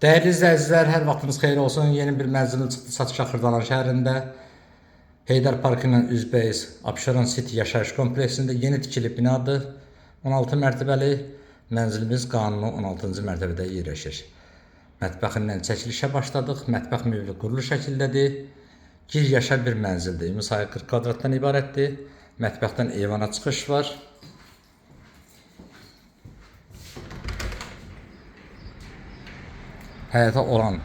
Değerli izləyicilər, hər vaxtınız xeyir olsun. Yeni bir mənzilin çıxdı satışa Xırdalan şəhərində. Heydər Parkı ilə üzbəyiz Abşeron City yaşayış kompleksində yeni tikili binadır. 16 mərtəbəli mənzilimiz qanuni 16-cı mərtəbədə yerləşir. Mətbəxindən çəkilişə başladıq. Mətbəx mebeli qurulu şəkildədir. Gir yaşa bir mənzildir. Ümumi 40 kvadratdan ibarətdir. Mətbəxdən eyvana çıxış var. Həyata olan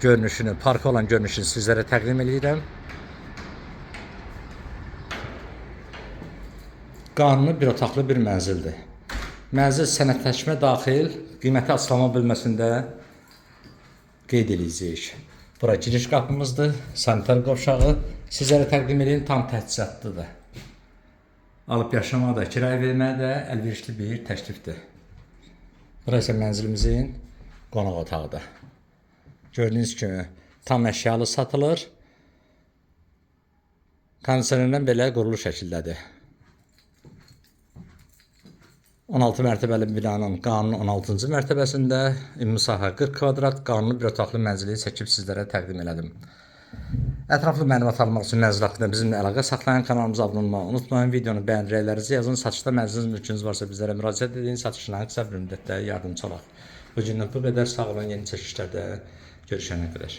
görünüşünü, parka olan görünüşünü sizlərə təqdim edirəm. Qanuni bir otaqlı bir mənzildir. Mənzil sənədləşmə daxil, qiyməti açıqlama bölməsində qeyd edəcəyik. Bura giriş qapımızdır, sanitar qovşağı. Sizlərə təqdim edin, tam təchizatlıdır. Alıb yaşamağa da, kirayə verməyə də əlverişli bir təklifdir. Bura isə mənzilimizin qonaq otağıdır. Gördüyünüz kimi tam əşyalı satılır. Kondisionerdən belə qurulu şəkildədir. 16 mərtəbəli binanın qanuni 16-cı mərtəbəsində ümumi sahə 40 kvadrat qanuni bir otaqlı mənzili çəkib sizlərə təqdim elədim. Ətraflı məlumat almaq üçün mənzil haqqında bizimlə əlaqə saxlayan kanalımıza abunə olmağı unutmayın. Videonu bəyən, rəylərinizi yazın. Satışda mənziliniz, mülkünüz varsa bizlərə müraciət edin. Satışına qısa bir müddətdə yardımçı olaq. Bu günlük bu qədər. Sağ olun, yeni çəkişlərdə görüşənə qədər.